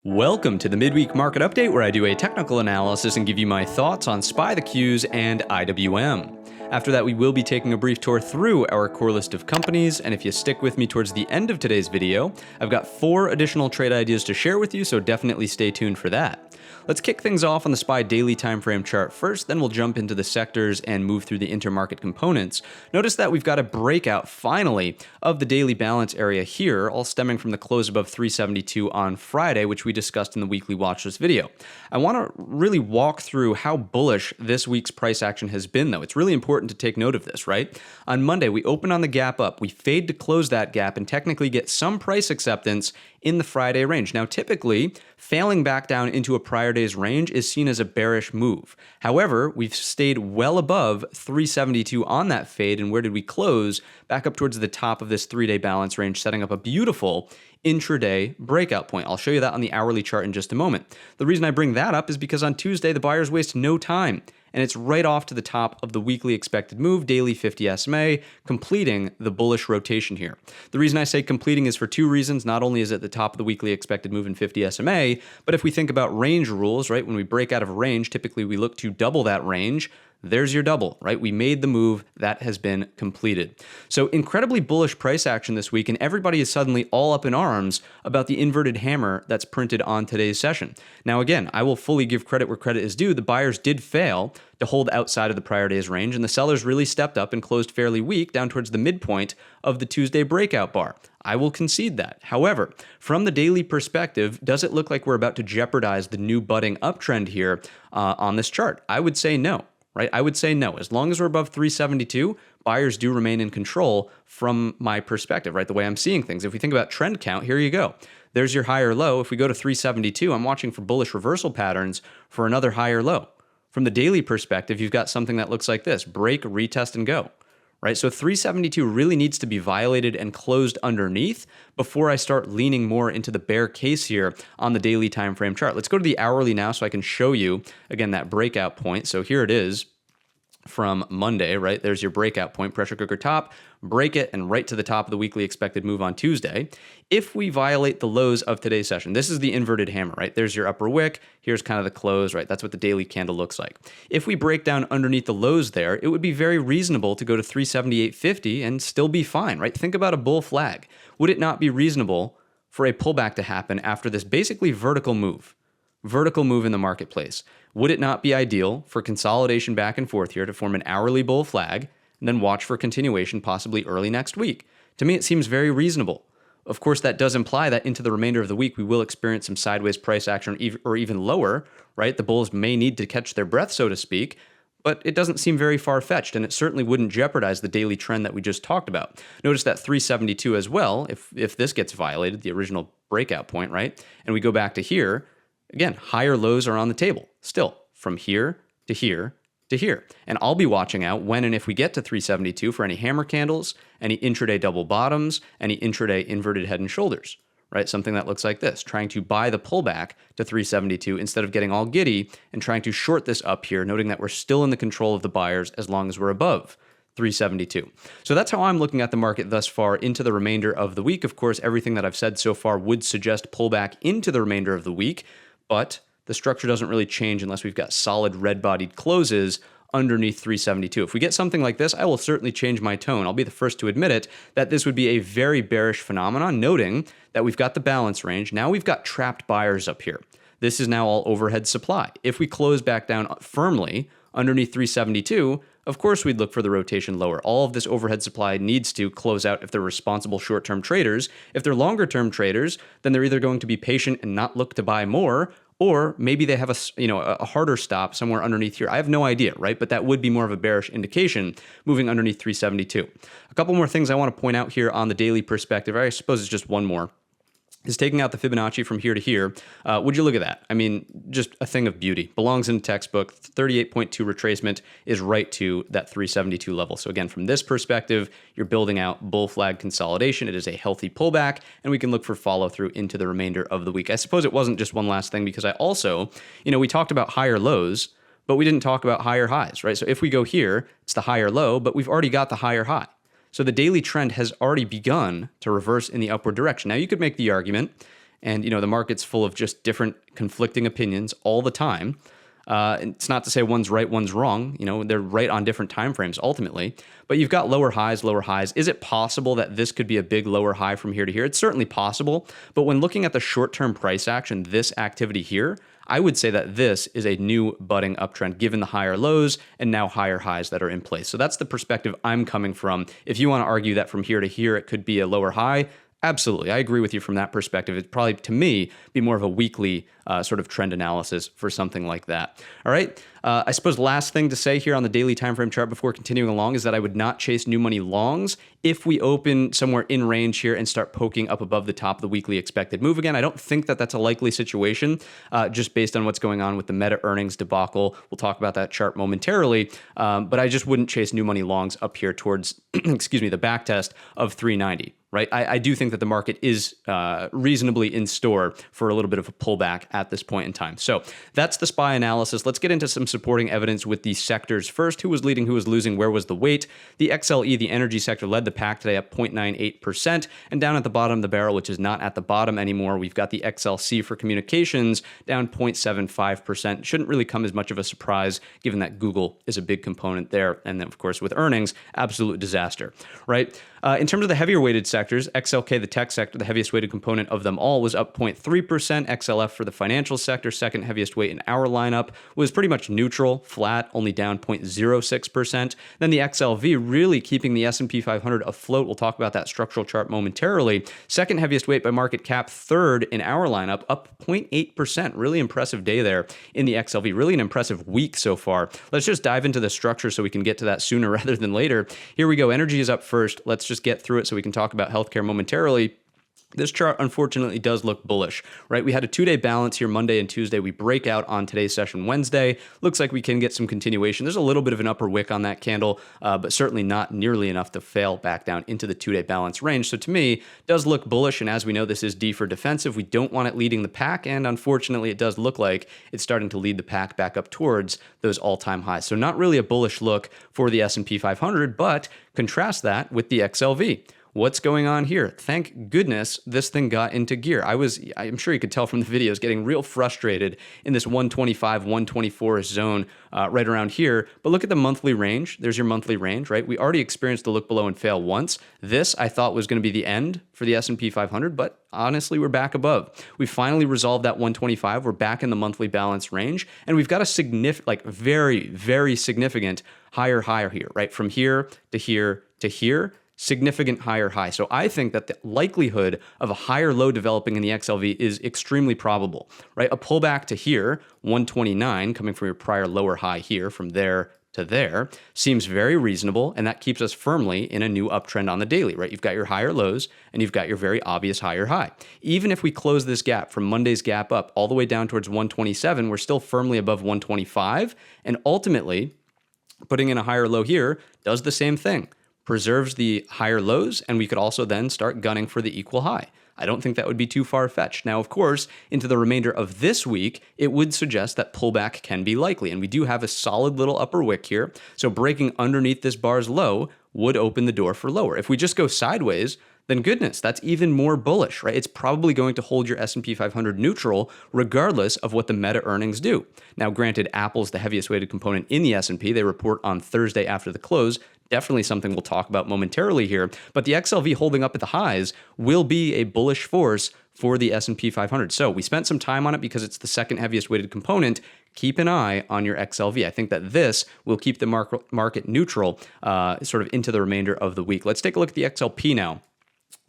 Welcome to the Midweek Market Update, where I do a technical analysis and give you my thoughts on SPY the Qs and IWM. After that, we will be taking a brief tour through our core list of companies, and if you stick with me towards the end of today's video, I've got 4 additional trade ideas to share with you, so definitely stay tuned for that. Let's kick things off on the SPY daily time frame chart first, then we'll jump into the sectors and move through the intermarket components. Notice that we've got a breakout, finally, of the daily balance area here, all stemming from the close above 372 on Friday, which we discussed in the weekly watch list video. I want to really walk through how bullish this week's price action has been, though. It's really important to take note of this, right? On Monday, we open on the gap up, we fade to close that gap and technically get some price acceptance in the Friday range. Now, typically, failing back down into a prior day's range is seen as a bearish move. However, we've stayed well above 372 on that fade, and where did we close? Back up towards the top of this 3-day balance range, setting up a beautiful intraday breakout point. I'll show you that on the hourly chart in just a moment. The reason I bring that up is because on Tuesday, the buyers waste no time, and it's right off to the top of the weekly expected move, daily 50 SMA, completing the bullish rotation here. The reason I say completing is for 2 reasons. Not only is it the top of the weekly expected move in 50 SMA, but if we think about range rules, right, when we break out of a range, typically we look to double that range. There's your double, right? We made the move that has been completed. So incredibly bullish price action this week, and everybody is suddenly all up in arms about the inverted hammer that's printed on today's session. Now, again, I will fully give credit where credit is due. The buyers did fail to hold outside of the prior day's range, and the sellers really stepped up and closed fairly weak down towards the midpoint of the Tuesday breakout bar. I will concede that. However, from the daily perspective, does it look like we're about to jeopardize the new budding uptrend here on this chart? I would say no. Right? I would say no. As long as we're above 372, buyers do remain in control from my perspective, right? The way I'm seeing things. If we think about trend count, here you go. There's your higher low. If we go to 372, I'm watching for bullish reversal patterns for another higher low. From the daily perspective, you've got something that looks like this: break, retest, and go. Right? So 372 really needs to be violated and closed underneath before I start leaning more into the bear case here on the daily time frame chart. Let's go to the hourly now so I can show you, again, that breakout point. So here it is from Monday, right? There's your breakout point, pressure cooker top, break it, and right to the top of the weekly expected move on Tuesday. If we violate the lows of today's session, this is the inverted hammer, right? There's your upper wick. Here's kind of the close, right? That's what the daily candle looks like. If we break down underneath the lows there, it would be very reasonable to go to 378.50 and still be fine, right? Think about a bull flag. Would it not be reasonable for a pullback to happen after this basically vertical move in the marketplace? Would it not be ideal for consolidation back and forth here to form an hourly bull flag and then watch for continuation possibly early next week? To me, it seems very reasonable. Of course, that does imply that into the remainder of the week, we will experience some sideways price action or even lower, right? The bulls may need to catch their breath, so to speak, but it doesn't seem very far-fetched, and it certainly wouldn't jeopardize the daily trend that we just talked about. Notice that 372 as well, if this gets violated, the original breakout point, right? And we go back to here, again, higher lows are on the table still, from here to here to here. And I'll be watching out when and if we get to 372 for any hammer candles, any intraday double bottoms, any intraday inverted head and shoulders, right? Something that looks like this, trying to buy the pullback to 372 instead of getting all giddy and trying to short this up here, noting that we're still in the control of the buyers as long as we're above 372. So that's how I'm looking at the market thus far into the remainder of the week. Of course, everything that I've said so far would suggest pullback into the remainder of the week, but the structure doesn't really change unless we've got solid red-bodied closes underneath 372. If we get something like this, I will certainly change my tone. I'll be the first to admit it, that this would be a very bearish phenomenon, noting that we've got the balance range. Now we've got trapped buyers up here. This is now all overhead supply. If we close back down firmly underneath 372, of course we'd look for the rotation lower. All of this overhead supply needs to close out if they're responsible short-term traders. If they're longer-term traders, then they're either going to be patient and not look to buy more, or maybe they have a harder stop somewhere underneath here. I have no idea, right? But that would be more of a bearish indication moving underneath 372. A couple more things I want to point out here on the daily perspective. I suppose it's just one more. Is taking out the Fibonacci from here to here. Would you look at that? I mean, just a thing of beauty. Belongs in the textbook. 38.2 retracement is right to that 372 level. So again, from this perspective, you're building out bull flag consolidation. It is a healthy pullback, and we can look for follow through into the remainder of the week. I suppose it wasn't just one last thing, because I also, we talked about higher lows, but we didn't talk about higher highs, right? So if we go here, it's the higher low, but we've already got the higher high. So the daily trend has already begun to reverse in the upward direction. Now, you could make the argument, and the market's full of just different conflicting opinions all the time. It's not to say one's right, one's wrong. They're right on different time frames ultimately. But you've got lower highs, lower highs. Is it possible that this could be a big lower high from here to here? It's certainly possible. But when looking at the short-term price action, this activity here, I would say that this is a new budding uptrend given the higher lows and now higher highs that are in place. So that's the perspective I'm coming from. If you want to argue that from here to here, it could be a lower high, absolutely. I agree with you from that perspective. It'd probably, to me, be more of a weekly sort of trend analysis for something like that. All right. I suppose last thing to say here on the daily time frame chart before continuing along is that I would not chase new money longs if we open somewhere in range here and start poking up above the top of the weekly expected move again. I don't think that that's a likely situation just based on what's going on with the Meta earnings debacle. We'll talk about that chart momentarily, but I just wouldn't chase new money longs up here towards, excuse me, the back test of 390. Right. I do think that the market is reasonably in store for a little bit of a pullback at this point in time. So that's the SPY analysis. Let's get into some supporting evidence with the sectors first. Who was leading, who was losing, where was the weight? The XLE, the energy sector, led the pack today up 0.98%. And down at the bottom of the barrel, which is not at the bottom anymore, we've got the XLC for communications down 0.75%. Shouldn't really come as much of a surprise given that Google is a big component there. And then, of course, with earnings, absolute disaster, right? In terms of the heavier weighted sectors, XLK, the tech sector, the heaviest weighted component of them all, was up 0.3%. XLF for the financial sector, second heaviest weight in our lineup, was pretty much neutral, flat, only down 0.06%. Then the XLV really keeping the S&P 500 afloat. We'll talk about that structural chart momentarily. Second heaviest weight by market cap, third in our lineup, up 0.8%. Really impressive day there in the XLV. Really an impressive week so far. Let's just dive into the structure so we can get to that sooner rather than later. Here we go. Energy is up first. Let's just get through it so we can talk about healthcare momentarily. This chart, unfortunately, does look bullish, right? We had a two-day balance here Monday and Tuesday. We break out on today's session Wednesday. Looks like we can get some continuation. There's a little bit of an upper wick on that candle, but certainly not nearly enough to fail back down into the two-day balance range. So to me, does look bullish. And as we know, this is D for defensive. We don't want it leading the pack. And unfortunately, it does look like it's starting to lead the pack back up towards those all-time highs. So not really a bullish look for the S&P 500, but contrast that with the XLV. What's going on here? Thank goodness this thing got into gear. I'm sure you could tell from the videos, getting real frustrated in this 125, 124 zone right around here. But look at the monthly range. There's your monthly range, right? We already experienced the look below and fail once. This I thought was going to be the end for the S&P 500, but honestly, we're back above. We finally resolved that 125. We're back in the monthly balance range, and we've got a significant, very, very significant higher here, right? From here to here to here. Significant higher high. So I think that the likelihood of a higher low developing in the XLV is extremely probable, right? A pullback to here, 129, coming from your prior lower high here, from there to there, seems very reasonable, and that keeps us firmly in a new uptrend on the daily, right? You've got your higher lows, and you've got your very obvious higher high. Even if we close this gap from Monday's gap up all the way down towards 127, we're still firmly above 125, and ultimately, putting in a higher low here does the same thing. Preserves the higher lows, and we could also then start gunning for the equal high. I don't think that would be too far-fetched. Now, of course, into the remainder of this week, it would suggest that pullback can be likely, and we do have a solid little upper wick here, so breaking underneath this bar's low would open the door for lower. If we just go sideways, then goodness, that's even more bullish, right? It's probably going to hold your S&P 500 neutral regardless of what the Meta earnings do. Now, granted, Apple's the heaviest weighted component in the S&P. They report on Thursday after the close. Definitely something we'll talk about momentarily here. But the XLV holding up at the highs will be a bullish force for the S&P 500. So we spent some time on it because it's the second heaviest weighted component. Keep an eye on your XLV. I think that this will keep the market neutral sort of into the remainder of the week. Let's take a look at the XLP now.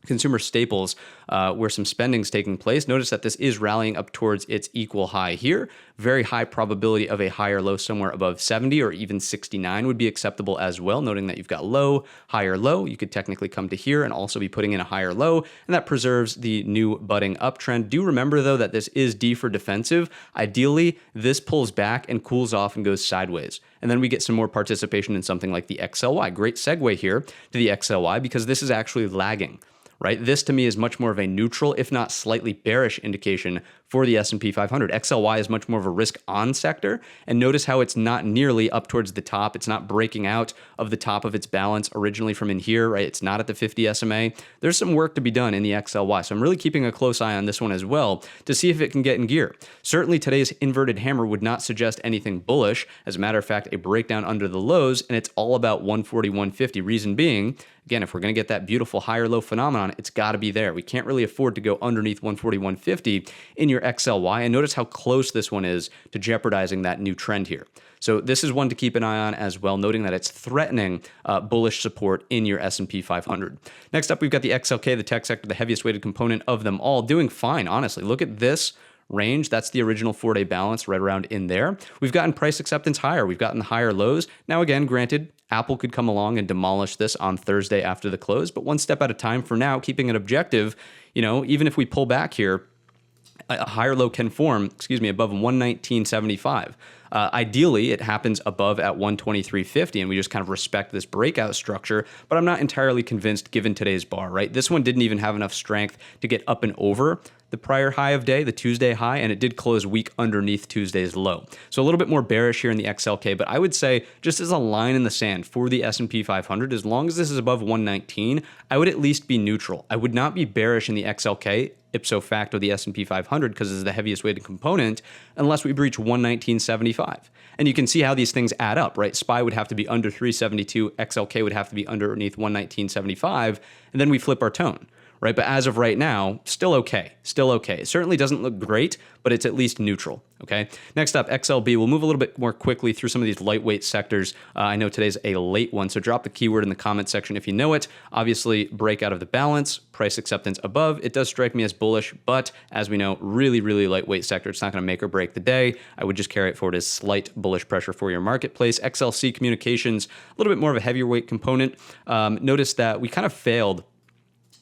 Consumer staples, where some spending is taking place. Notice that this is rallying up towards its equal high here. Very high probability of a higher low somewhere above 70 or even 69 would be acceptable as well. Noting that you've got low, higher low. You could technically come to here and also be putting in a higher low, and that preserves the new budding uptrend. Do remember, though, that this is D for defensive. Ideally, this pulls back and cools off and goes sideways. And then we get some more participation in something like the XLY. Great segue here to the XLY because this is actually lagging. Right? This to me is much more of a neutral, if not slightly bearish indication for the S&P 500. XLY is much more of a risk-on sector, and notice how it's not nearly up towards the top. It's not breaking out of the top of its balance originally from in here, right? It's not at the 50 SMA. There's some work to be done in the XLY, so I'm really keeping a close eye on this one as well to see if it can get in gear. Certainly today's inverted hammer would not suggest anything bullish. As a matter of fact, a breakdown under the lows, and it's all about 140, 150. Reason being, again, if we're going to get that beautiful higher low phenomenon, it's got to be there. We can't really afford to go underneath 140, 150 in your XLY. And notice how close this one is to jeopardizing that new trend here. So this is one to keep an eye on as well, noting that it's threatening bullish support in your S&P 500. Next up, we've got the XLK, the tech sector, the heaviest weighted component of them all, doing fine, honestly. Look at this range. That's the original 4-day balance right around in there. We've gotten price acceptance higher. We've gotten the higher lows. Now, again, granted, Apple could come along and demolish this on Thursday after the close, but one step at a time for now, keeping it objective. Even if we pull back here, a higher low can form, above 119.75. Ideally, it happens above at 123.50, and we just kind of respect this breakout structure, but I'm not entirely convinced given today's bar, right? This one didn't even have enough strength to get up and over the prior high of day, the Tuesday high, and it did close weak underneath Tuesday's low. So a little bit more bearish here in the XLK, but I would say just as a line in the sand for the S&P 500, as long as this is above 119, I would at least be neutral. I would not be bearish in the XLK, ipso facto the S&P 500, because it's the heaviest weighted component, unless we breach 119.75. And you can see how these things add up, right? SPY would have to be under 372, XLK would have to be underneath 119.75, and then we flip our tone. Right, but as of right now, still okay. It certainly doesn't look great, but it's at least neutral, okay? Next up, XLB. We'll move a little bit more quickly through some of these lightweight sectors. I know today's a late one, so drop the keyword in the comment section if you know it. Obviously, break out of the balance, price acceptance above. It does strike me as bullish, but as we know, really, really lightweight sector. It's not going to make or break the day. I would just carry it forward as slight bullish pressure for your marketplace. XLC Communications, a little bit more of a heavier weight component. Notice that we kind of failed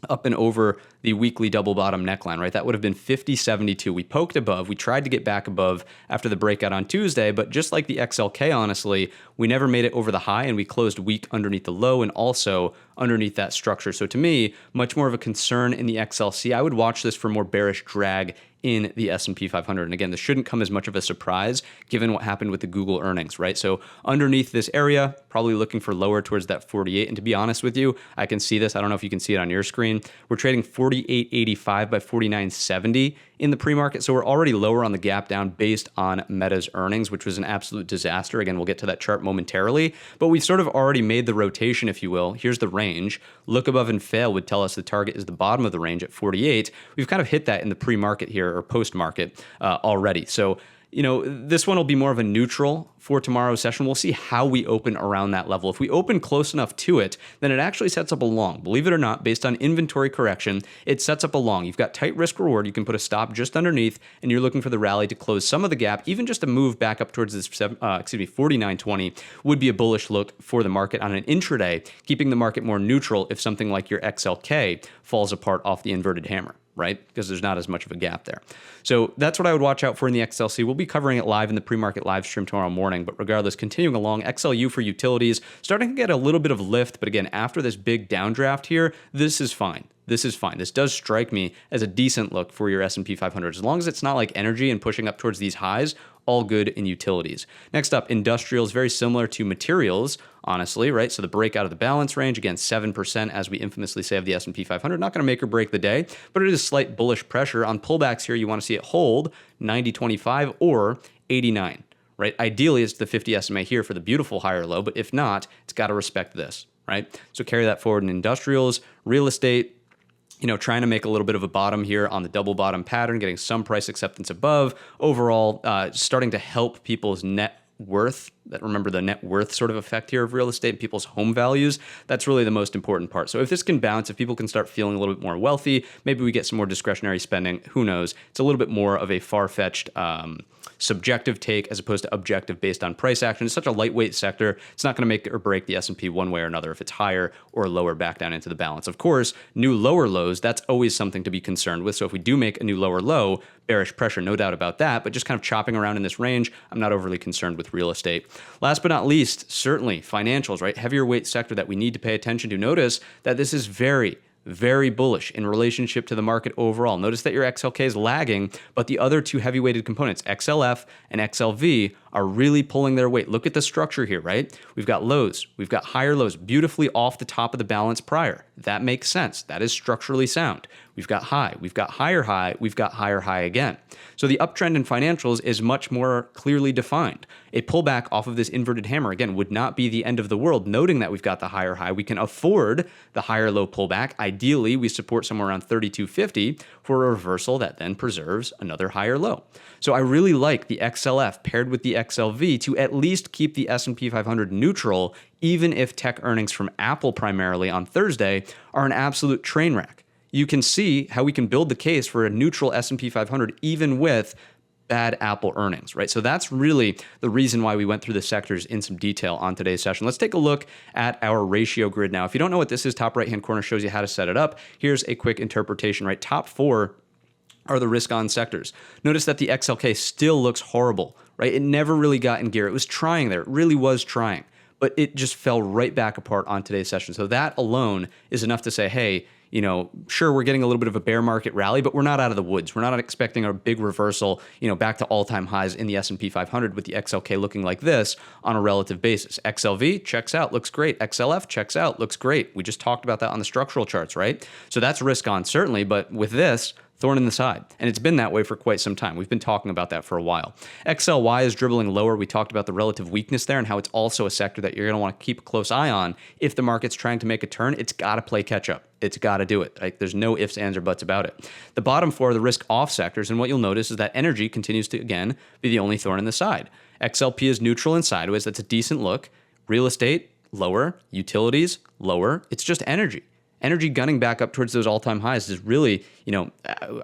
up and over the weekly double bottom neckline, right? That would have been 50.72. We poked above. We tried to get back above after the breakout on Tuesday, but just like the XLK, honestly, we never made it over the high, and we closed weak underneath the low and also underneath that structure. So to me, much more of a concern in the XLC. I would watch this for more bearish drag in the S&P 500. And again, this shouldn't come as much of a surprise given what happened with the Google earnings, right? So underneath this area, probably looking for lower towards that 48. And to be honest with you, I can see this. I don't know if you can see it on your screen. We're trading 48.85 by 49.70 in the pre-market. So we're already lower on the gap down based on Meta's earnings, which was an absolute disaster. Again, we'll get to that chart momentarily, but we've sort of already made the rotation, if you will. Here's the range. Look above and fail would tell us the target is the bottom of the range at 48. We've kind of hit that in the pre-market here or post-market already. So, this one will be more of a neutral for tomorrow's session. We'll see how we open around that level. If we open close enough to it, then it actually sets up a long. Believe it or not, based on inventory correction, it sets up a long. You've got tight risk reward. You can put a stop just underneath, and you're looking for the rally to close some of the gap. Even just a move back up towards this 49.20 would be a bullish look for the market on an intraday, keeping the market more neutral if something like your XLK falls apart off the inverted hammer, right? Because there's not as much of a gap there. So that's what I would watch out for in the XLC. We'll be covering it live in the pre-market live stream tomorrow morning, but regardless, continuing along, XLU for utilities, starting to get a little bit of lift, but again, after this big downdraft here, this is fine. This does strike me as a decent look for your S&P 500. As long as it's not like energy and pushing up towards these highs, all good in utilities. Next up, industrials, very similar to materials, honestly, right? So the breakout of the balance range, again, 7%, as we infamously say of the S&P 500, not going to make or break the day, but it is slight bullish pressure. On pullbacks here, you want to see it hold 90.25 or 89, right? Ideally, it's the 50 SMA here for the beautiful higher low, but if not, it's got to respect this, right? So carry that forward in industrials, real estate, trying to make a little bit of a bottom here on the double bottom pattern, getting some price acceptance above. Overall, starting to help people's net worth. Remember the net worth sort of effect here of real estate, people's home values. That's really the most important part. So if this can bounce, if people can start feeling a little bit more wealthy, maybe we get some more discretionary spending. Who knows? It's a little bit more of a far-fetched subjective take as opposed to objective based on price action. It's such a lightweight sector. It's not going to make or break the S&P one way or another if it's higher or lower back down into the balance. Of course, new lower lows, that's always something to be concerned with. So if we do make a new lower low, bearish pressure, no doubt about that, but just kind of chopping around in this range, I'm not overly concerned with real estate. Last but not least, certainly financials, right? Heavier weight sector that we need to pay attention to. Notice that this is very, very bullish in relationship to the market overall. Notice that your XLK is lagging, but the other two heavy-weighted components, XLF and XLV, are really pulling their weight. Look at the structure here, right? We've got lows, we've got higher lows, beautifully off the top of the balance prior. That makes sense. That is structurally sound. We've got high, we've got higher high, we've got higher high again. So the uptrend in financials is much more clearly defined. A pullback off of this inverted hammer, again, would not be the end of the world, noting that we've got the higher high. We can afford the higher low pullback. Ideally, we support somewhere around 3250 for a reversal that then preserves another higher low. So I really like the XLF paired with the XLV to at least keep the S&P 500 neutral, even if tech earnings from Apple primarily on Thursday are an absolute train wreck. You can see how we can build the case for a neutral S&P 500 even with bad Apple earnings, right? So that's really the reason why we went through the sectors in some detail on today's session. Let's take a look at our ratio grid now. If you don't know what this is, top right-hand corner shows you how to set it up. Here's a quick interpretation, right? Top four are the risk-on sectors. Notice that the XLK still looks horrible, right? It never really got in gear. It was trying there. It really was trying, but it just fell right back apart on today's session. So that alone is enough to say, hey, you know, sure, we're getting a little bit of a bear market rally, but we're not out of the woods. We're not expecting a big reversal, you know, back to all-time highs in the S&P 500 with the XLK looking like this on a relative basis. XLV checks out, looks great. XLF checks out, looks great. We just talked about that on the structural charts, right? So that's risk on, certainly, but with this, thorn in the side. And it's been that way for quite some time. We've been talking about that for a while. XLY is dribbling lower. We talked about the relative weakness there and how it's also a sector that you're going to want to keep a close eye on. If the market's trying to make a turn, it's got to play catch up. It's got to do it. Like, there's no ifs, ands, or buts about it. The bottom four are the risk off sectors. And what you'll notice is that energy continues to, again, be the only thorn in the side. XLP is neutral and sideways. That's a decent look. Real estate, lower. Utilities, lower. It's just energy. Energy gunning back up towards those all-time highs is really, you know,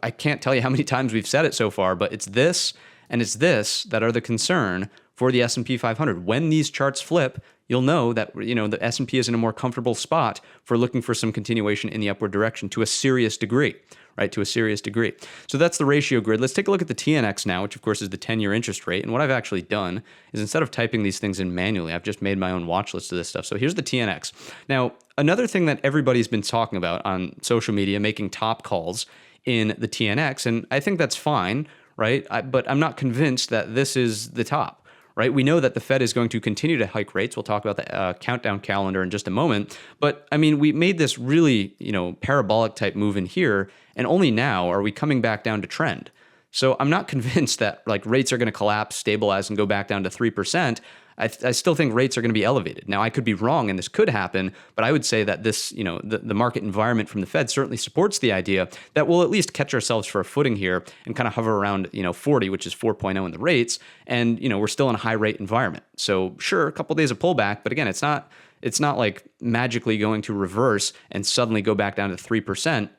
I can't tell you how many times we've said it so far, but it's this and it's this that are the concern for the S&P 500. When these charts flip, you'll know that, you know, the S&P is in a more comfortable spot for looking for some continuation in the upward direction to a serious degree, right? To a serious degree. So that's the ratio grid. Let's take a look at the TNX now, which of course is the 10-year interest rate. And what I've actually done is instead of typing these things in manually, I've just made my own watch list of this stuff. So here's the TNX. Now, another thing that everybody's been talking about on social media, making top calls in the TNX, and I think that's fine, right? But I'm not convinced that this is the top. Right? We know that the Fed is going to continue to hike rates. We'll talk about the countdown calendar in just a moment. But I mean, we made this really, you know, parabolic type move in here, and only now are we coming back down to trend. So I'm not convinced that like rates are going to collapse, stabilize, and go back down to 3%. I still think rates are going to be elevated. Now, I could be wrong, and this could happen, but I would say that this, you know, the market environment from the Fed certainly supports the idea that we'll at least catch ourselves for a footing here and kind of hover around, you know, 40, which is 4.0 in the rates, and you know, we're still in a high rate environment. So sure, a couple of days of pullback, but again, it's not like magically going to reverse and suddenly go back down to 3%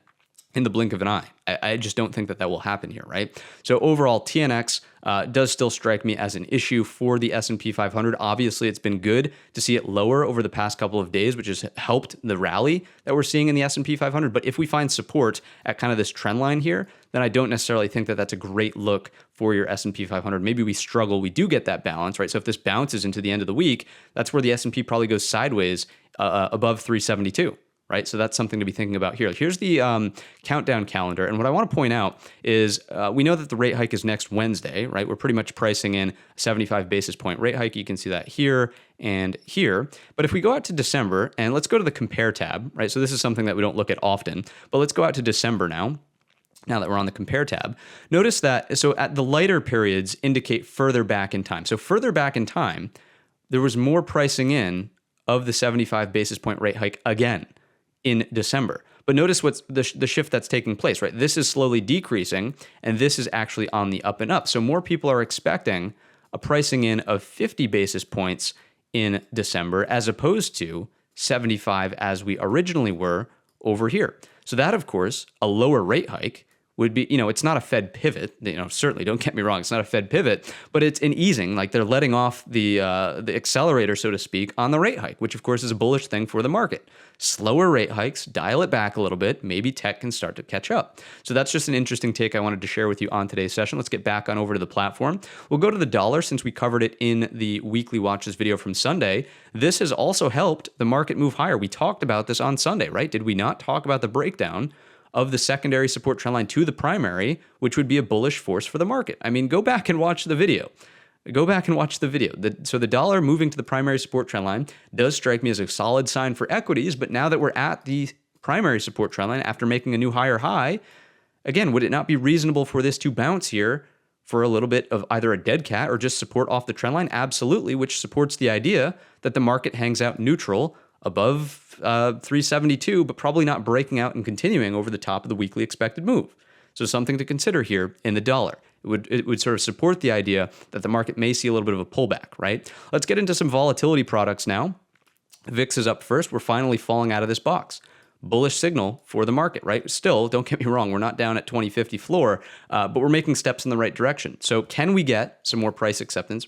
in the blink of an eye. I just don't think that will happen here, right? So overall, TNX does still strike me as an issue for the S&P 500. Obviously, it's been good to see it lower over the past couple of days, which has helped the rally that we're seeing in the S&P 500. But if we find support at kind of this trend line here, then I don't necessarily think that that's a great look for your S&P 500. Maybe we struggle. We do get that balance, right? So if this bounces into the end of the week, that's where the S&P probably goes sideways above 372. Right, so that's something to be thinking about here. Here's the countdown calendar, and what I want to point out is we know that the rate hike is next Wednesday, right? We're pretty much pricing in a 75 basis point rate hike. You can see that here and here. But if we go out to December, and let's go to the compare tab, right? So this is something that we don't look at often, but let's go out to December now. Now that we're on the compare tab, notice that, so at the lighter periods indicate further back in time. So further back in time, there was more pricing in of the 75 basis point rate hike again in December. But notice what's the shift that's taking place, right? This is slowly decreasing, and this is actually on the up and up. So more people are expecting a pricing in of 50 basis points in December as opposed to 75 as we originally were over here. So that, of course, a lower rate hike would be, it's not a Fed pivot, certainly don't get me wrong, it's not a Fed pivot, but it's an easing, like they're letting off the accelerator, so to speak, on the rate hike, which of course is a bullish thing for the market. Slower rate hikes, dial it back a little bit, maybe tech can start to catch up. So that's just an interesting take I wanted to share with you on today's session. Let's get back on over to the platform. We'll go to the dollar since we covered it in the weekly watches video from Sunday. This has also helped the market move higher. We talked about this on Sunday, right? Did we not talk about the breakdown of the secondary support trend line to the primary, which would be a bullish force for the market? I mean, go back and watch the video. So the dollar moving to the primary support trend line does strike me as a solid sign for equities, but now that we're at the primary support trend line after making a new higher high, again, would it not be reasonable for this to bounce here for a little bit of either a dead cat or just support off the trend line? Absolutely, which supports the idea that the market hangs out neutral above 372, but probably not breaking out and continuing over the top of the weekly expected move. So something to consider here in the dollar. It would sort of support the idea that the market may see a little bit of a pullback, right? Let's get into some volatility products now. VIX is up first. We're finally falling out of this box. Bullish signal for the market, right? Still, don't get me wrong, we're not down at 2050 floor, but we're making steps in the right direction. So can we get some more price acceptance,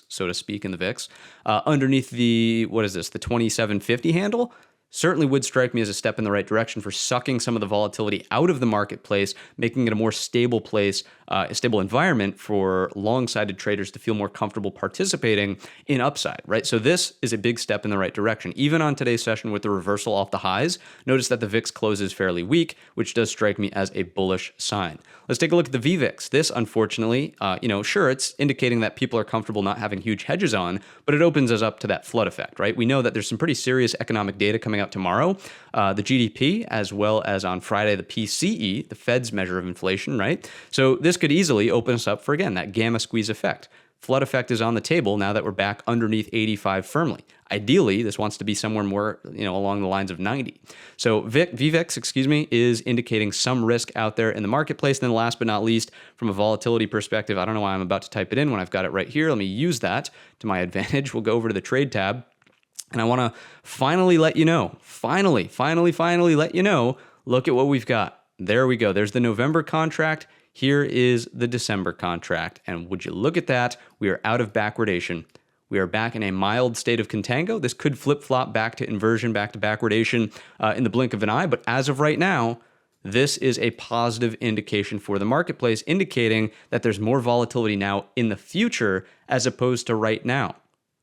so to speak, in the VIX underneath the 2750 handle? Certainly would strike me as a step in the right direction for sucking some of the volatility out of the marketplace, making it a more stable place, a stable environment for long-sided traders to feel more comfortable participating in upside, right? So this is a big step in the right direction. Even on today's session with the reversal off the highs, notice that the VIX closes fairly weak, which does strike me as a bullish sign. Let's take a look at the VVIX. This, unfortunately, sure, it's indicating that people are comfortable not having huge hedges on, but it opens us up to that flood effect, right? We know that there's some pretty serious economic data coming out tomorrow, the GDP, as well as on Friday, the PCE, the Fed's measure of inflation, right? So this could easily open us up for, again, that gamma squeeze effect. Flood effect is on the table now that we're back underneath 85 firmly. Ideally, this wants to be somewhere more, along the lines of 90. So VVIX, is indicating some risk out there in the marketplace. And then last but not least, from a volatility perspective, I don't know why I'm about to type it in when I've got it right here. Let me use that to my advantage. We'll go over to the trade tab. And I want to finally let you know, let you know, look at what we've got. There we go. There's the November contract. Here is the December contract. And would you look at that? We are out of backwardation. We are back in a mild state of contango. This could flip-flop back to inversion, back to backwardation in the blink of an eye. But as of right now, this is a positive indication for the marketplace, indicating that there's more volatility now in the future as opposed to right now.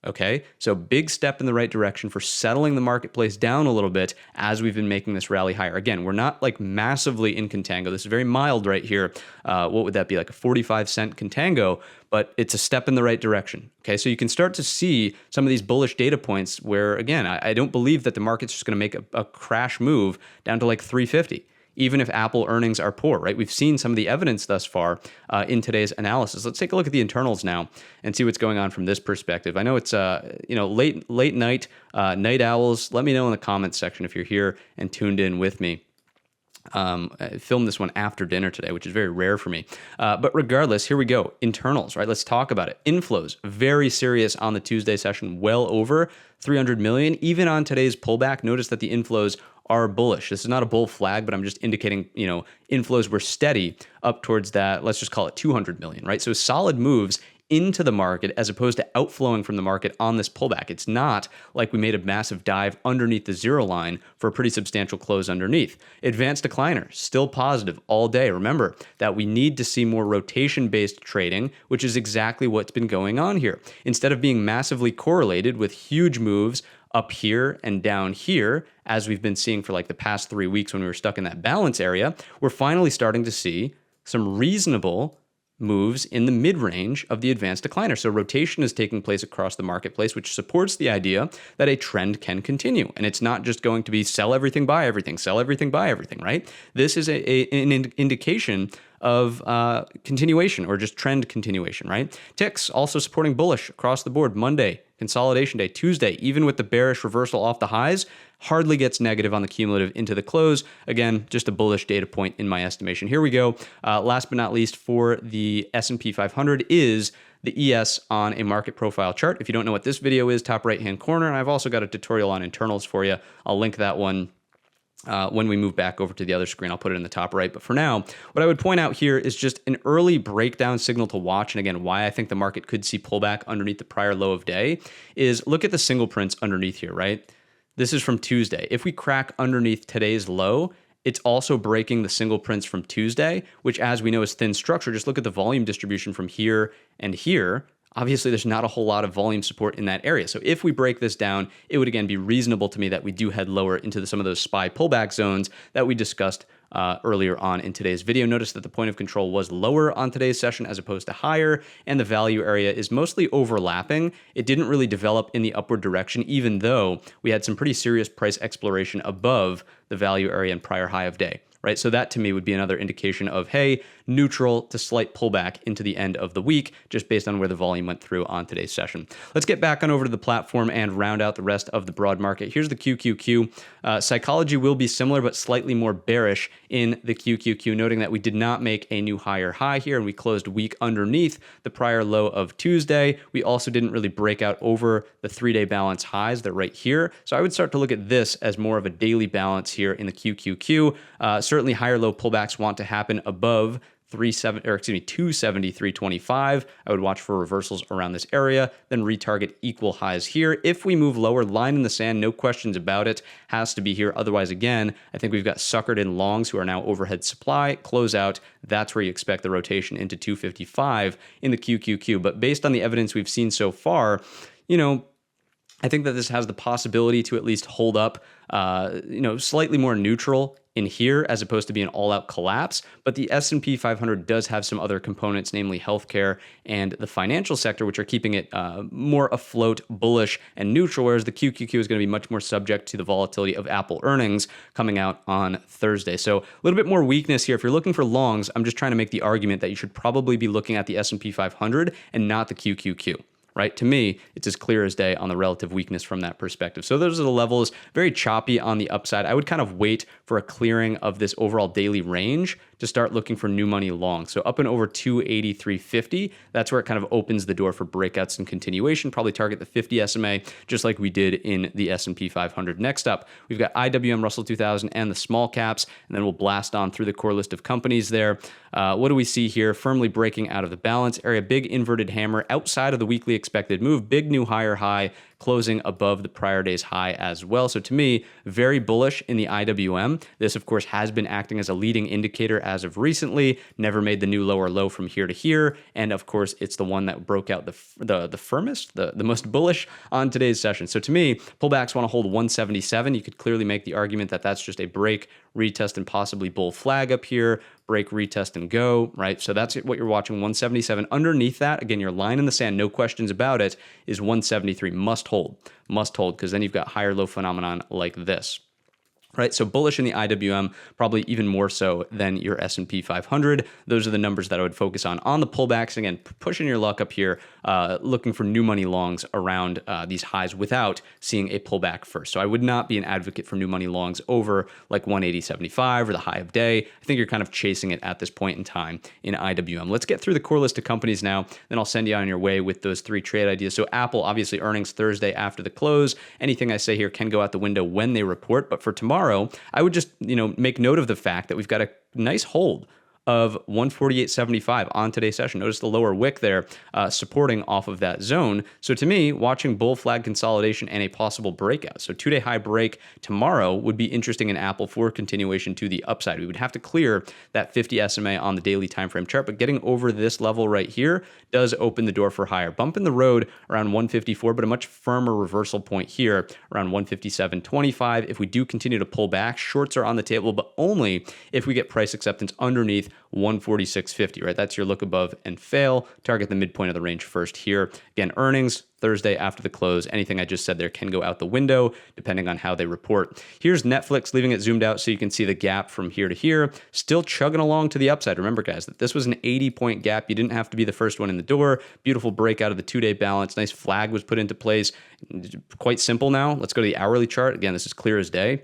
Okay, so big step in the right direction for settling the marketplace down a little bit as we've been making this rally higher. Again, we're not like massively in contango. This is very mild right here. What would that be, like a 45-cent contango? But it's a step in the right direction. Okay, so you can start to see some of these bullish data points where, again, I don't believe that the market's just going to make a crash move down to like 350. Even if Apple earnings are poor, right? We've seen some of the evidence thus far in today's analysis. Let's take a look at the internals now and see what's going on from this perspective. I know it's late night, night owls. Let me know in the comments section if you're here and tuned in with me. I filmed this one after dinner today, which is very rare for me. But regardless, here we go. Internals, right? Let's talk about it. Inflows, very serious on the Tuesday session, well over 300 million. Even on today's pullback, notice that the inflows are bullish. This is not a bull flag, but I'm just indicating, inflows were steady up towards that, let's just call it 200 million, right? So solid moves into the market as opposed to outflowing from the market on this pullback. It's not like we made a massive dive underneath the zero line for a pretty substantial close underneath. Advanced decliner, still positive all day. Remember that we need to see more rotation-based trading, which is exactly what's been going on here. Instead of being massively correlated with huge moves up here and down here, as we've been seeing for like the past 3 weeks when we were stuck in that balance area, we're finally starting to see some reasonable moves in the mid-range of the advanced decliner. So rotation is taking place across the marketplace, which supports the idea that a trend can continue. And it's not just going to be sell everything, buy everything, sell everything, buy everything, right? This is an indication of continuation or just trend continuation, right? Ticks also supporting bullish across the board. Monday, consolidation day. Tuesday, even with the bearish reversal off the highs, hardly gets negative on the cumulative into the close. Again, just a bullish data point in my estimation. Here we go. Last but not least for the S&P 500 is the ES on a market profile chart. If you don't know what this video is, top right-hand corner. And I've also got a tutorial on internals for you. I'll link that one When we move back over to the other screen, I'll put it in the top right. But for now, what I would point out here is just an early breakdown signal to watch. And again, why I think the market could see pullback underneath the prior low of day is look at the single prints underneath here, right? This is from Tuesday. If we crack underneath today's low, it's also breaking the single prints from Tuesday, which as we know is thin structure. Just look at the volume distribution from here and here. Obviously, there's not a whole lot of volume support in that area. So if we break this down, it would again be reasonable to me that we do head lower into some of those SPY pullback zones that we discussed earlier on in today's video. Notice that the point of control was lower on today's session as opposed to higher, and the value area is mostly overlapping. It didn't really develop in the upward direction, even though we had some pretty serious price exploration above the value area and prior high of day. Right? So that to me would be another indication of, hey, neutral to slight pullback into the end of the week, just based on where the volume went through on today's session. Let's get back on over to the platform and round out the rest of the broad market. Here's the QQQ. Psychology will be similar, but slightly more bearish in the QQQ, noting that we did not make a new higher high here, and we closed weak underneath the prior low of Tuesday. We also didn't really break out over the 3-day balance highs. They're right here. So I would start to look at this as more of a daily balance here in the QQQ. Certainly higher low pullbacks want to happen above 270, 325. I would watch for reversals around this area, then retarget equal highs here. If we move lower, line in the sand, no questions about it, has to be here. Otherwise, again, I think we've got suckered in longs who are now overhead supply, close out. That's where you expect the rotation into 255 in the QQQ. But based on the evidence we've seen so far, I think that this has the possibility to at least hold up, slightly more neutral in here as opposed to be an all-out collapse. But the S&P 500 does have some other components, namely healthcare and the financial sector, which are keeping it more afloat, bullish, and neutral, whereas the QQQ is going to be much more subject to the volatility of Apple earnings coming out on Thursday. So a little bit more weakness here. If you're looking for longs, I'm just trying to make the argument that you should probably be looking at the S&P 500 and not the QQQ. Right? To me, it's as clear as day on the relative weakness from that perspective. So those are the levels, very choppy on the upside. I would kind of wait for a clearing of this overall daily range to start looking for new money long. So up and over 283.50, that's where it kind of opens the door for breakouts and continuation. Probably target the 50 SMA, just like we did in the S&P 500. Next up, we've got IWM Russell 2000 and the small caps, and then we'll blast on through the core list of companies there. What do we see here? Firmly breaking out of the balance area, big inverted hammer outside of the weekly expected move, big new higher high, closing above the prior day's high as well. So to me, very bullish in the IWM. This, of course, has been acting as a leading indicator as of recently, never made the new lower low from here to here. And of course, it's the one that broke out the firmest, the most bullish on today's session. So to me, pullbacks want to hold 177. You could clearly make the argument that that's just a break, retest, and possibly bull flag up here. Break, retest, and go, right? So that's what you're watching, 177. Underneath that, again, your line in the sand, no questions about it, is 173. Must hold, because then you've got higher low phenomenon like this. Right, so bullish in the IWM, probably even more so than your S&P 500. Those are the numbers that I would focus on the pullbacks. Again, pushing your luck up here, looking for new money longs around these highs without seeing a pullback first. So I would not be an advocate for new money longs over like 180.75 or the high of day. I think you're kind of chasing it at this point in time in IWM. Let's get through the core list of companies now, then I'll send you on your way with those 3 trade ideas. So Apple, obviously earnings Thursday after the close. Anything I say here can go out the window when they report, but for tomorrow, I would just, make note of the fact that we've got a nice hold of 148.75 on today's session. Notice the lower wick there supporting off of that zone. So to me, watching bull flag consolidation and a possible breakout. So 2-day high break tomorrow would be interesting in Apple for continuation to the upside. We would have to clear that 50 SMA on the daily time frame chart, but getting over this level right here does open the door for higher. Bump in the road around 154, but a much firmer reversal point here around 157.25. If we do continue to pull back, shorts are on the table, but only if we get price acceptance underneath 146.50, right? That's your look above and fail. Target the midpoint of the range first here. Again, earnings Thursday after the close. Anything I just said there can go out the window depending on how they report. Here's Netflix, leaving it zoomed out so you can see the gap from here to here. Still chugging along to the upside. Remember, guys, that this was an 80-point gap. You didn't have to be the first one in the door. Beautiful breakout of the 2-day balance. Nice flag was put into place. Quite simple now. Let's go to the hourly chart. Again, this is clear as day.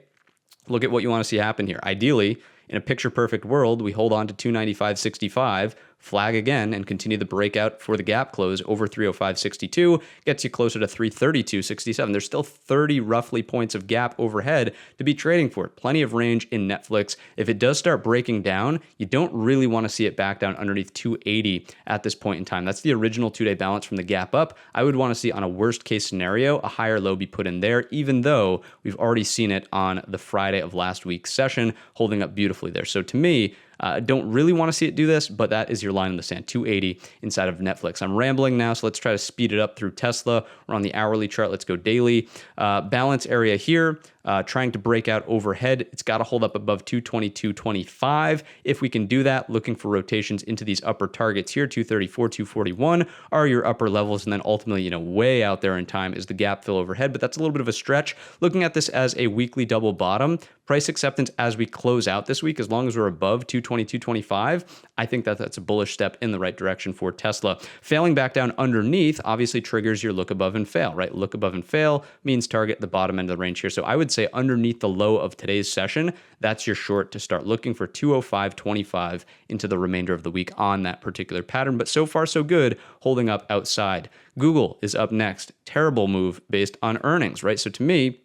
Look at what you want to see happen here. Ideally, in a picture-perfect world, we hold on to 295.65, flag again and continue the breakout for the gap close over 305.62, gets you closer to 332.67. There's still 30 roughly points of gap overhead to be trading for. Plenty of range in Netflix. If it does start breaking down, you don't really want to see it back down underneath 280 at this point in time. That's the original 2-day balance from the gap up. I would want to see, on a worst case scenario, a higher low be put in there, even though we've already seen it on the Friday of last week's session, holding up beautifully there. So to me, don't really want to see it do this, but that is your line in the sand, 280 inside of Netflix. I'm rambling now, so let's try to speed it up through Tesla. We're on the hourly chart. Let's go daily. Balance area here, trying to break out overhead. It's got to hold up above 222.25. If we can do that, looking for rotations into these upper targets here, 234, 241 are your upper levels. And then ultimately, way out there in time is the gap fill overhead, but that's a little bit of a stretch. Looking at this as a weekly double bottom, price acceptance as we close out this week, as long as we're above 222.25, I think that that's a bullish step in the right direction for Tesla. Failing back down underneath obviously triggers your look above and fail, right? Look above and fail means target the bottom end of the range here. So I would say underneath the low of today's session, that's your short to start looking for 205.25 into the remainder of the week on that particular pattern. But so far, so good, holding up outside. Google is up next. Terrible move based on earnings, right? So to me,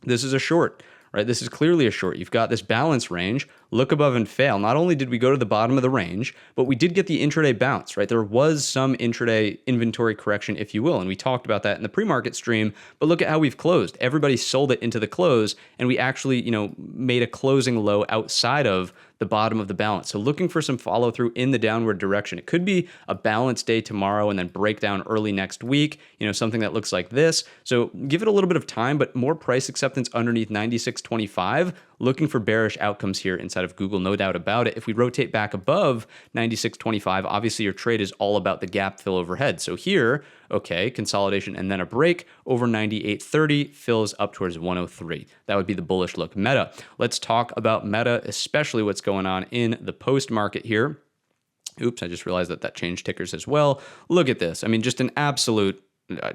this is a short. Right, this is clearly a short. You've got this balance range, look above and fail. Not only did we go to the bottom of the range, but we did get the intraday bounce, right? There was some intraday inventory correction, if you will, and we talked about that in the pre-market stream, but look at how we've closed. Everybody sold it into the close, and we actually, made a closing low outside of the bottom of the balance. So looking for some follow through in the downward direction. It could be a balanced day tomorrow and then break down early next week, something that looks like this. So give it a little bit of time, but more price acceptance underneath 96.25. Looking for bearish outcomes here inside of Google, no doubt about it. If we rotate back above 96.25, obviously your trade is all about the gap fill overhead. So here, okay, consolidation and then a break over 98.30, fills up towards 103. That would be the bullish look. Meta. Let's talk about Meta, especially what's going on in the post market here. Oops, I just realized that changed tickers as well. Look at this. I mean, just an absolute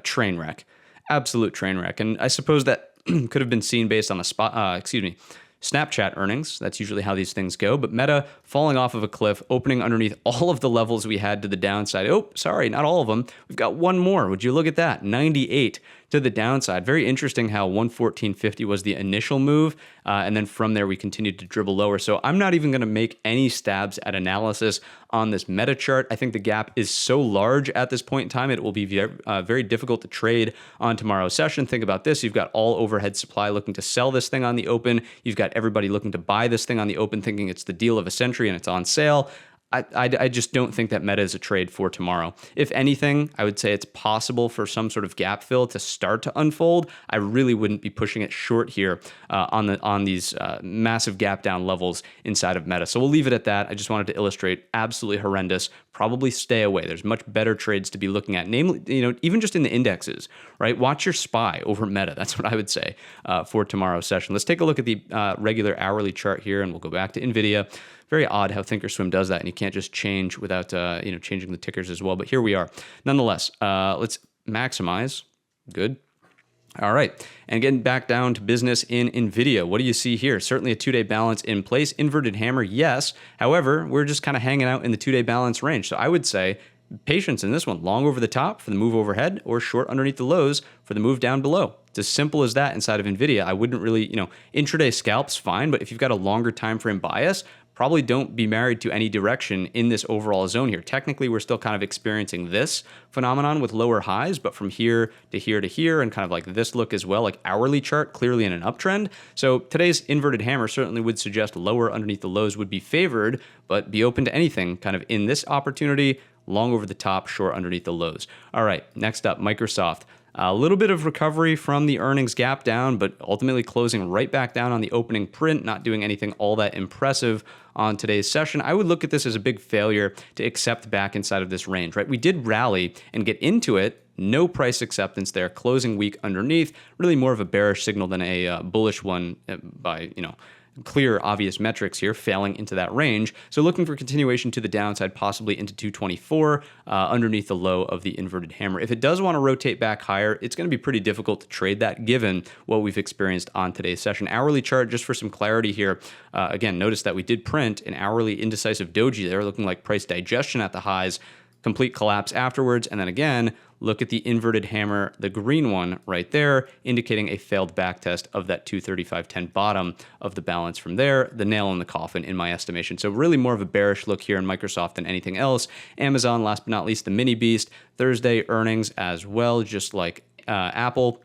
train wreck. Absolute train wreck. And I suppose that could have been seen based on the Snapchat earnings. That's usually how these things go. But Meta falling off of a cliff, opening underneath all of the levels we had to the downside. Oh, sorry, not all of them. We've got one more. Would you look at that? 98 to the downside. Very interesting how 114.50 was the initial move. And then from there, we continued to dribble lower. So I'm not even going to make any stabs at analysis on this Meta chart. I think the gap is so large at this point in time, it will be very difficult to trade on tomorrow's session. Think about this. You've got all overhead supply looking to sell this thing on the open. You've got everybody looking to buy this thing on the open, thinking it's the deal of a century and it's on sale. I just don't think that Meta is a trade for tomorrow. If anything, I would say it's possible for some sort of gap fill to start to unfold. I really wouldn't be pushing it short here on these massive gap down levels inside of Meta. So we'll leave it at that. I just wanted to illustrate absolutely horrendous. Probably stay away. There's much better trades to be looking at, namely, even just in the indexes, right? Watch your SPY over Meta. That's what I would say for tomorrow's session. Let's take a look at the regular hourly chart here, and we'll go back to NVIDIA. Very odd how Thinkorswim does that, and you can't just change without changing the tickers as well. But here we are. Nonetheless, let's maximize. Good. All right, and getting back down to business in NVIDIA, what do you see here? Certainly a 2-day balance in place. Inverted hammer, yes. However, we're just kind of hanging out in the 2-day balance range. So I would say patience in this one. Long over the top for the move overhead, or short underneath the lows for the move down below. It's as simple as that inside of NVIDIA. I wouldn't really, intraday scalps, fine, but if you've got a longer time frame bias, probably don't be married to any direction in this overall zone here. Technically, we're still kind of experiencing this phenomenon with lower highs, but from here to here to here, and kind of like this look as well, like hourly chart, clearly in an uptrend. So today's inverted hammer certainly would suggest lower underneath the lows would be favored, but be open to anything kind of in this opportunity, long over the top, short underneath the lows. All right, next up, Microsoft. A little bit of recovery from the earnings gap down, but ultimately closing right back down on the opening print, not doing anything all that impressive on today's session. I would look at this as a big failure to accept back inside of this range, right? We did rally and get into it. No price acceptance there, closing weak underneath, really more of a bearish signal than a bullish one by, clear, obvious metrics here, failing into that range. So looking for continuation to the downside, possibly into 224, underneath the low of the inverted hammer. If it does want to rotate back higher, it's going to be pretty difficult to trade that given what we've experienced on today's session. Hourly chart, just for some clarity here, again, notice that we did print an hourly indecisive doji there, looking like price digestion at the highs, complete collapse afterwards, and then again, look at the inverted hammer, the green one right there, indicating a failed backtest of that 235.10 bottom of the balance from there, the nail in the coffin in my estimation. So really more of a bearish look here in Microsoft than anything else. Amazon, last but not least, the mini beast. Thursday earnings as well, just like Apple.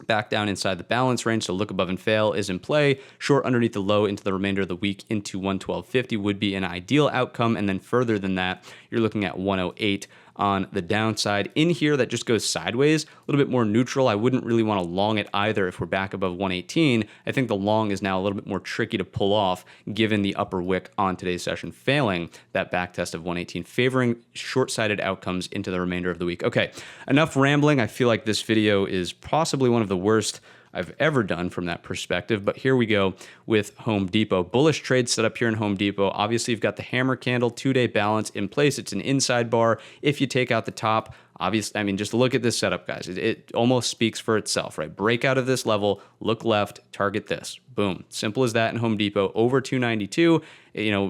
Back down inside the balance range, so look above and fail is in play. Short underneath the low into the remainder of the week into 112.50 would be an ideal outcome, and then further than that, you're looking at 108 on the downside. In here, that just goes sideways, a little bit more neutral. I wouldn't really want to long it either if we're back above 118. I think the long is now a little bit more tricky to pull off given the upper wick on today's session failing that back test of 118, favoring short-sighted outcomes into the remainder of the week. Okay, enough rambling. I feel like this video is possibly one of the worst I've ever done from that perspective, but here we go with Home Depot. Bullish trade set up here in Home Depot. Obviously, you've got the hammer candle, 2-day balance in place. It's an inside bar. If you take out the top, obviously, I mean, just look at this setup, guys. It almost speaks for itself, right? Break out of this level, look left, target this. Boom. Simple as that in Home Depot. Over 292,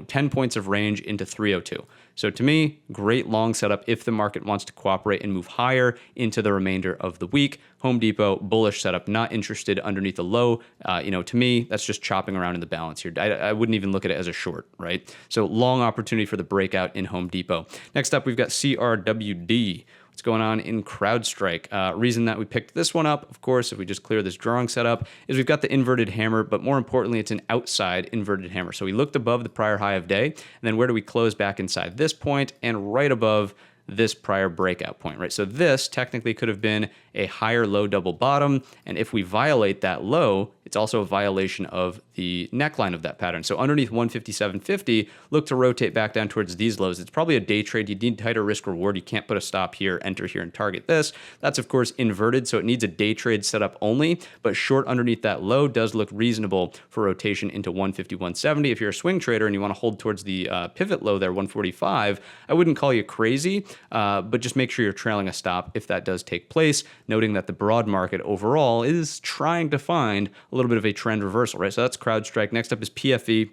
10 points of range into 302. So to me, great long setup if the market wants to cooperate and move higher into the remainder of the week. Home Depot, bullish setup, not interested underneath the low. To me, that's just chopping around in the balance here. I wouldn't even look at it as a short, right? So long opportunity for the breakout in Home Depot. Next up, we've got CRWD. What's going on in CrowdStrike? Reason that we picked this one up, of course, if we just clear this drawing setup, is we've got the inverted hammer, but more importantly, it's an outside inverted hammer. So we looked above the prior high of day, and then where do we close back inside this point and right above this prior breakout point, right? So this technically could have been a higher low double bottom, and if we violate that low, it's also a violation of the neckline of that pattern. So underneath 157.50, look to rotate back down towards these lows. It's probably a day trade. You need tighter risk reward. You can't put a stop here, enter here, and target this. That's, of course, inverted, so it needs a day trade setup only, but short underneath that low does look reasonable for rotation into 151.70. If you're a swing trader and you want to hold towards the pivot low there, 145, I wouldn't call you crazy, but just make sure you're trailing a stop if that does take place, noting that the broad market overall is trying to find a little bit of a trend reversal, right? So that's CrowdStrike. Next up is PFE,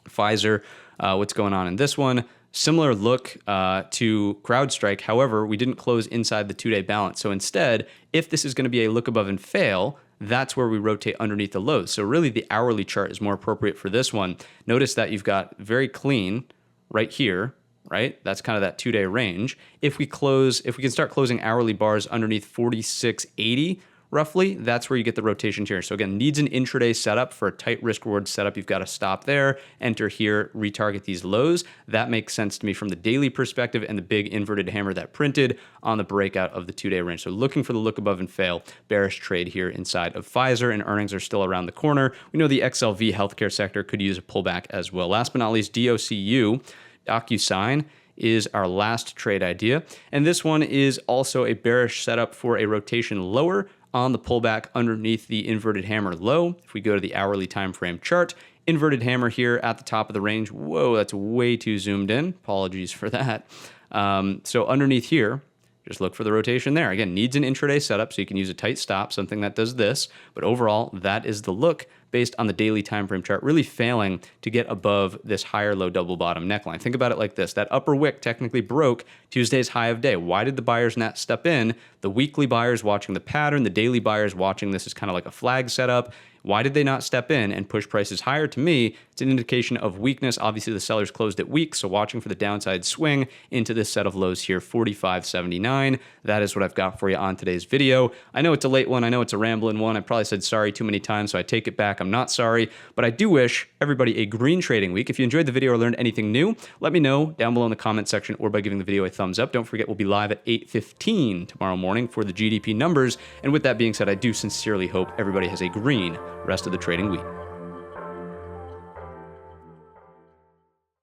Pfizer. What's going on in this one? Similar look to CrowdStrike. However, we didn't close inside the 2-day balance. So instead, if this is going to be a look above and fail, that's where we rotate underneath the lows. So really the hourly chart is more appropriate for this one. Notice that you've got very clean right here, right? That's kind of that 2-day range. If we can start closing hourly bars underneath 46.80, roughly, that's where you get the rotation here. So again, needs an intraday setup for a tight risk reward setup. You've got to stop there, enter here, retarget these lows. That makes sense to me from the daily perspective and the big inverted hammer that printed on the breakout of the 2-day range. So looking for the look above and fail, bearish trade here inside of Pfizer, and earnings are still around the corner. We know the XLV healthcare sector could use a pullback as well. Last but not least, DOCU, DocuSign, is our last trade idea. And this one is also a bearish setup for a rotation lower on the pullback underneath the inverted hammer low. If we go to the hourly time frame chart, inverted hammer here at the top of the range. Whoa, that's way too zoomed in. Apologies for that. So underneath here, just look for the rotation there. Again, needs an intraday setup, so you can use a tight stop, something that does this. But overall, that is the look based on the daily time frame chart, really failing to get above this higher low double bottom neckline. Think about it like this. That upper wick technically broke Tuesday's high of day. Why did the buyers not step in? The weekly buyers watching the pattern, the daily buyers watching this is kind of like a flag setup. Why did they not step in and push prices higher? To me, it's an indication of weakness. Obviously, the sellers closed it weak, so watching for the downside swing into this set of lows here, 45.79. That is what I've got for you on today's video. I know it's a late one. I know it's a rambling one. I probably said sorry too many times, so I take it back. I'm not sorry, but I do wish everybody a green trading week. If you enjoyed the video or learned anything new, let me know down below in the comment section or by giving the video a thumbs up. Don't forget, we'll be live at 8:15 tomorrow morning for the GDP numbers. And with that being said, I do sincerely hope everybody has a green rest of the trading week.